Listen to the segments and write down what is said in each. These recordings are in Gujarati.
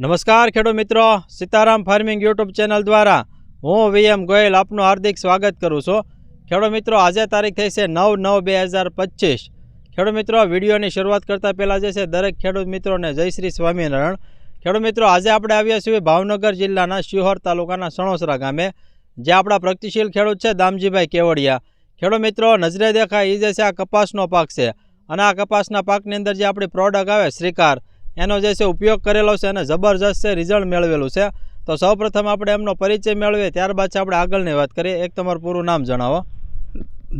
નમસ્કાર ખેડૂત મિત્રો, સીતારામ ફાર્મિંગ યુટ્યુબ ચેનલ દ્વારા હું વીએમ ગોયલ આપનું હાર્દિક સ્વાગત કરું છું. ખેડૂત મિત્રો, આજે તારીખ થઈ છે 9/9/2025. ખેડૂત મિત્રો, વિડીયોની શરૂઆત કરતાં પહેલાં જે છે દરેક ખેડૂત મિત્રોને જય શ્રી સ્વામિનારાયણ. ખેડૂત મિત્રો, આજે આપણે આવ્યા છીએ ભાવનગર જિલ્લાના શિહોર તાલુકાના સણોસરા ગામે, જે આપણા પ્રગતિશીલ ખેડૂત છે દામજીભાઈ કેવડિયા. ખેડૂત મિત્રો, નજરે દેખાય એ જે છે આ કપાસનો પાક છે, અને આ કપાસના પાકની અંદર જે આપણી પ્રોડક્ટ આવે શ્રીકાર, એનો જે છે ઉપયોગ કરેલો છે અને જબરજસ્ત છે રિઝલ્ટ મેળવેલું છે. તો સૌપ્રથમ આપણે એમનો પરિચય મેળવીએ, ત્યારબાદ છે આપણે આગળની વાત કરીએ. એક તમારું પૂરું નામ જણાવો.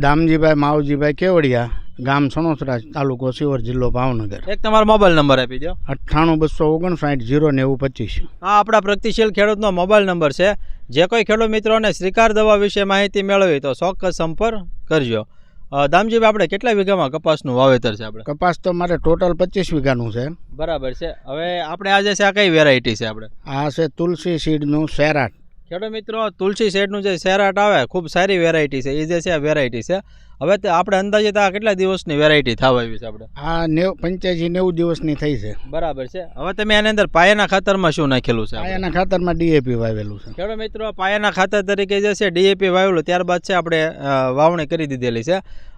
દામજીભાઈ માવજીભાઈ કેવડિયા, ગામ સણોસરા, તાલુકો શિહોર, જિલ્લો ભાવનગર. એક તમારો મોબાઈલ નંબર આપી દો. 98-259-090-25. આ આપણા પ્રગતિશીલ ખેડૂતનો મોબાઈલ નંબર છે. જે કોઈ ખેડૂત મિત્રોને શ્રીકાર દવા વિશે માહિતી મેળવી તો ચોક્કસ સંપર્ક કરજો. દામજીભાઈ, આપણે કેટલા વીઘામાં કપાસનું વાવેતર છે? આપણે કપાસ તો મારે ટોટલ 25 વીઘાનું છે. બરાબર છે. હવે આપણે આજે છે આ કઈ વેરાયટી છે? આપણે આ છે તુલસી સીડનું સેરાટ. ખેડૂત મિત્રો, તુલસી શેડનું જે સેરાટ આવે, ખૂબ સારી વેરાયટી છે. એ જે છે આ વેરાયટી છે. હવે આપણે અંદાજિત આ કેટલા દિવસની વેરાયટી થવા આવી છે? આપણે આ 85-90 દિવસની થઈ છે. બરાબર છે. હવે તમે આની અંદર પાયાના ખાતરમાં શું નાખેલું છે? પાયાના ખાતરમાં ડીએપી વાવેલું છે. ખેડૂત મિત્રો, પાયાના ખાતર તરીકે જે છે ડીએપી વાવેલું, ત્યારબાદ છે આપણે વાવણી કરી દીધેલી છે.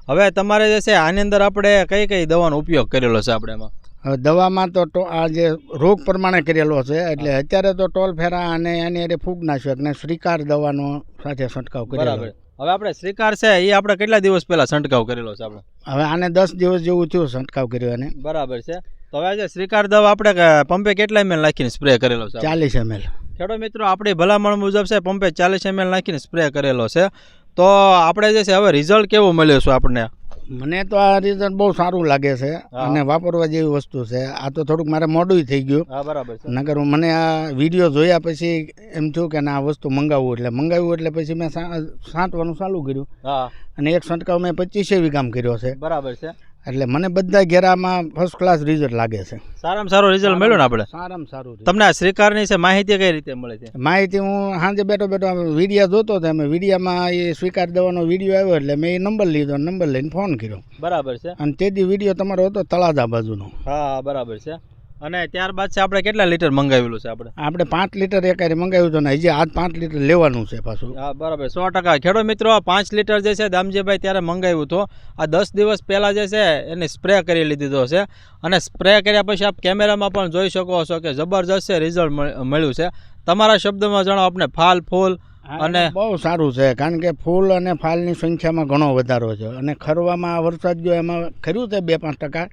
હવે તમારે જે છે આની અંદર આપણે કઈ કઈ દવાનો ઉપયોગ કરેલો છે? આપણે એમાં હવે દવામાં તો આ જે રોગ પ્રમાણે કરેલો છે, એટલે અત્યારે તો ટોલ ફેરા અને એની અરે ફૂગનાશક ને શ્રીકાર દવાનો સાથે છંટકાવ કરેલો. બરાબર. હવે આપણે શ્રીકાર છે એ આપણે કેટલા દિવસ પહેલા છંટકાવ કરેલો છે? આપણે હવે આને 10 દિવસ જેવું થયું છંટકાવ કર્યો એને. બરાબર છે. તો હવે આજે શ્રીકાર દવા આપણે પંપે કેટલા ml નાખીને સ્પ્રે કરેલો છે? 40 ml. ખેડૂત મિત્રો, આપણી ભલામણ મુજબ છે પંપે 40 ml નાખીને સ્પ્રે કરેલો છે. તો આપણે જે છે હવે રિઝલ્ટ કેવું મળ્યું છે આપણને? મને તો આ રિઝલ્ટ બહુ સારું લાગે છે અને વાપરવા જેવી વસ્તુ છે. આ તો થોડુંક મારે મોડું થઈ ગયું. હા, બરાબર છે. નકર મને આ વિડીયો જોયા પછી એમ થયું કે આ વસ્તુ મંગાવ્યું એટલે પછી મેં છાંટવાનું ચાલુ કર્યું. હા. અને એક છંટકાવ મેં 25 વીઘામાં કર્યો છે. બરાબર છે. એટલે મને બધા ઘેરામાં ફર્સ્ટ ક્લાસ રિઝલ્ટ લાગે છે. સારામાં સારું રિઝલ્ટ મળ્યું ને? આપણે સારામાં સારું. તમને આ શ્રીકારની છે માહિતી કઈ રીતે મળે છે? માહિતી હું સાંજે બેઠો વિડીયો જોતો હતો. અમે વિડીયામાં એ સ્વીકાર દવાનો વિડીયો આવ્યો એટલે મેં એ નંબર લીધો, નંબર લઈને ફોન કર્યો. બરાબર છે. અને તેથી વિડીયો તમારો હતો તળાજા બાજુનો. હા, બરાબર છે. અને ત્યારબાદ છે આપણે કેટલા લીટર મંગાવેલું છે? આપણે 5 લીટર એકારે મંગાવ્યું હતું ને હજી આજ 5 લીટર લેવાનું છે પાછું. હા, બરાબર. 100%. ખેડૂત મિત્રો, 5 લીટર જે છે દામજીભાઈ ત્યારે મંગાવ્યું હતું. આ 10 દિવસ પહેલાં જે છે એને સ્પ્રે કરી લીધો છે. અને સ્પ્રે કર્યા પછી આપ કેમેરામાં પણ જોઈ શકો છો કે જબરજસ્ત છે રિઝલ્ટ મળ્યું છે. તમારા શબ્દમાં જણાવો, આપણે ફૂલ અને બહુ સારું છે, કારણ કે ફૂલ અને ફાલની સંખ્યામાં ઘણો વધારો છે. અને ખરવામાં વરસાદ જો એમાં ખર્યું છે 2-5%,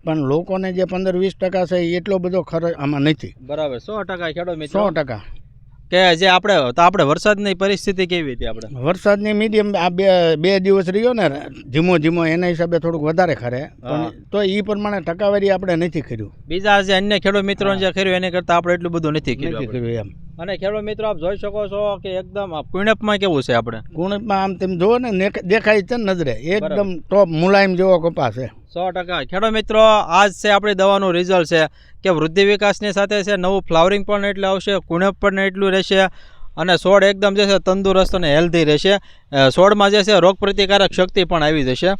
પણ લોકોને જે 15-20% છે એટલો બધો ખર્ચ આમાં નથી. બરાબર. 100% ખેડૂત મિત્રો, 100%. કે જે આપણે વરસાદની પરિસ્થિતિ કેવી હતી? આપણે વરસાદની મીડિયમ આ બે દિવસ રહ્યો ને ધીમો એના હિસાબે થોડુંક વધારે ખરે, પણ તો એ પ્રમાણે ટકાવારી આપણે નથી કર્યું. બીજા જે અન્ય ખેડૂત મિત્રો જે કર્યું એની કરતાં આપણે એટલું બધું નથી કર્યું એમ. અને ખેડૂત મિત્રો, આપ જોઈ શકો છો કે એકદમ કુણપમાં કેવું છે? આપણે કુણપમાં આમ તમે જુઓ ને દેખાય છે નજરે, એકદમ ટોપ મુલાયમ જેવો કપાસ છે. 100%. ખેડૂત મિત્રો, આજ છે આપણી દવાનું રિઝલ્ટ છે કે વૃદ્ધિ વિકાસની સાથે છે નવું ફ્લાવરિંગ પણ એટલે આવશે, કુણપ પણ એટલું રહેશે, અને છોડ એકદમ જે છે તંદુરસ્ત અને હેલ્ધી રહેશે. છોડમાં જે છે રોગ પ્રતિકારક શક્તિ પણ આવી જશે.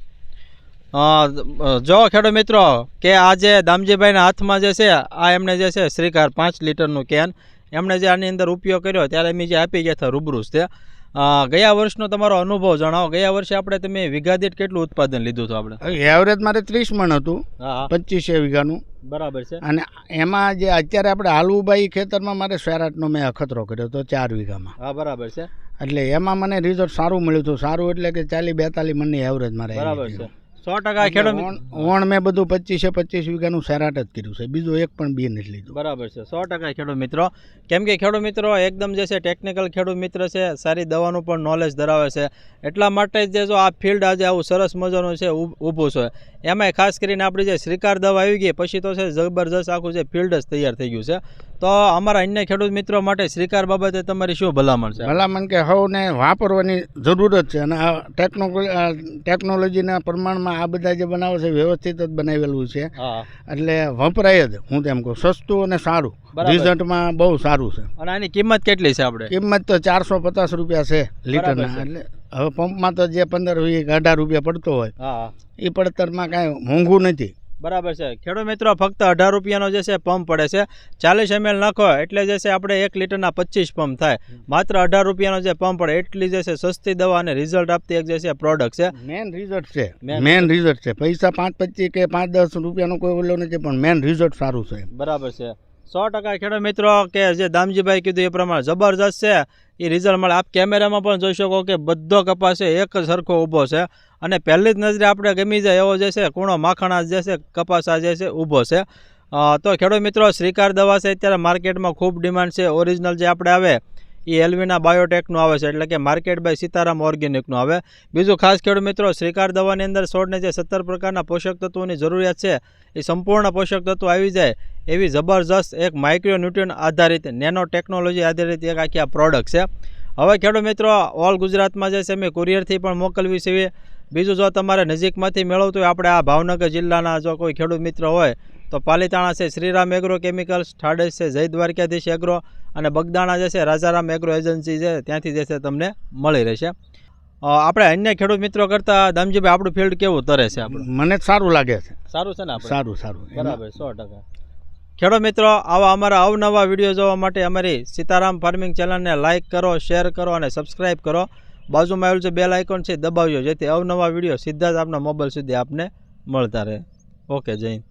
જો ખેડૂત મિત્રો કે આજે દામજીભાઈના હાથમાં જે છે આ એમણે જે છે શ્રીકાર 5 લીટરનું કેન એમણે જે આની અંદર ઉપયોગ કર્યો ત્યારે એમ જે આપી ગયા હતા રૂબરૂ છે. ગયા વર્ષનો તમારો અનુભવ જણાવો. ગયા વર્ષે આપણે તમે વીઘા દીઠ કેટલું ઉત્પાદન લીધું હતું? આપણે એવરેજ મારે 30 મણ હતું, 25 વીઘાનું. બરાબર છે. અને એમાં જે અત્યારે આપણે હાલવુભાઈ ખેતરમાં મારે સેરાટનો મેં અખતરો કર્યો હતો 4 વીઘામાં. હા, બરાબર છે. એટલે એમાં મને રિઝલ્ટ સારું મળ્યું હતું. સારું એટલે કે 40-42 મણની એવરેજ મારે. બરાબર છે. 100% ખેડૂત ઓણ મેં બધું 25 વીઘાનું સેરાટ જ કર્યું છે, બીજું એક પણ બી નથી લીધું. બરાબર છે. 100% ખેડૂત મિત્રો, કેમ કે ખેડૂત મિત્રો એકદમ જે છે ટેકનિકલ ખેડૂત મિત્ર છે, સારી દવાનું પણ નોલેજ ધરાવે છે. એટલા માટે જ જો આ ફિલ્ડ આજે આવું સરસ મજાનું છે ઊભું છે. એમાંય ખાસ કરીને આપણી જે શ્રીકાર દવા આવી ગઈ પછી તો છે જબરજસ્ત આખું જે ફિલ્ડ જ તૈયાર થઈ ગયું છે. તો અમારા અન્ય ખેડૂત મિત્રો માટે શ્રીકાર બાબતે તમારી શું ભલામણ છે? ભલામણ કે સૌને વાપરવાની જરૂરત છે. અને આ ટેકનોલોજીના પ્રમાણમાં આ બધા જે બનાવે છે વ્યવસ્થિત જ બનાવેલું છે. એટલે વપરાય જ. હું તેમ કહું, સસ્તું અને સારું, રિઝલ્ટમાં બહુ સારું છે. અને આની કિંમત કેટલી છે? આપણે કિંમત તો 450 રૂપિયા છે લીટરના. એટલે હવે પંપમાં તો જે 15-18 રૂપિયા પડતો હોય એ પડતરમાં કાંઈ મોંઘું નથી. બરાબર છે ખેડૂત મિત્રો, ફક્ત 18 રૂપિયાનો જે છે પંપ પડે છે. 40 ml નાખો એટલે જે છે આપણે 1 લીટરના 25 પંપ થાય. માત્ર 18 રૂપિયાનો જે પંપ પડે એટલી જે છે સસ્તી દવા અને રિઝલ્ટ આપતી એક જે છે પ્રોડક્ટ છે. મેન રિઝલ્ટ છે, મેન રિઝલ્ટ છે. પૈસા 5-25 કે 5-10 રૂપિયાનો કોઈ ઓલો નથી, પણ મેન રિઝલ્ટ સારું છે. બરાબર છે. 100% ખેડૂત મિત્રો કે જે દામજીભાઈ કીધું એ પ્રમાણે જબરજસ્ત છે એ રિઝલ્ટ મળે. આપ કેમેરામાં પણ જોઈ શકો કે બધો કપાસ છે એક સરખો ઊભો છે અને પહેલી જ નજરે આપણે ગમી જાય એવો જે છે કૂણો માખણા જે છે કપાસ આ જે છે ઊભો છે. તો ખેડૂત મિત્રો, શ્રીકાર દવા છે અત્યારે માર્કેટમાં ખૂબ ડિમાન્ડ છે. ઓરિજિનલ જે આપણે આવે એ એલ્વિના બાયોટેકનું આવે છે, એટલે કે માર્કેટ બાય સીતારામ ઓર્ગેનિકનું આવે. બીજું ખાસ ખેડૂત મિત્રો, શ્રીકાર દવાની અંદર છોડને જે 17 પ્રકારના પોષક તત્વોની જરૂરિયાત છે એ સંપૂર્ણ પોષક તત્વો આવી જાય એવી જબરજસ્ત એક માઇક્રોન્યુટ્રિયન આધારિત નેનો ટેકનોલોજી આધારિત એક આખી આ પ્રોડક્ટ છે. હવે ખેડૂત મિત્રો, ઓલ ગુજરાતમાં જે છે મેં કુરિયરથી પણ મોકલવી છે. બીજું જો તમારે નજીકમાંથી મેળવતું હોય, આપણે આ ભાવનગર જિલ્લાના જો કોઈ ખેડૂત મિત્ર હોય તો પાલીતાણા છે શ્રીરામ એગ્રો કેમિકલ્સ, ઠાડેસ છે જય દ્વારકાધીશ એગ્રો અને બગદાણા જે છે રાજારામ એગ્રો એજન્સી છે ત્યાંથી જે છે તમને મળી રહેશે. આપણે અન્ય ખેડૂત મિત્રો કરતાં દામજીભાઈ આપણું ફિલ્ડ કેવું તરે છે? આપણે મને સારું લાગે છે. સારું છે ને આપણે? સારું સારું. બરાબર, 100%. ખેડૂત મિત્રો, આવા અમારા અવનવા વિડીયો જોવા માટે અમારી સીતારામ ફાર્મિંગ ચેનલને લાઇક કરો, શેર કરો અને સબસ્ક્રાઈબ કરો. બાજુમાં આવેલું જે બેલ આઇકોન છે દબાવજો, જેથી અવનવા વિડીયો સીધા જ આપના મોબાઈલ સુધી આપને મળતા રહે. ઓકે, જય હિન્દ.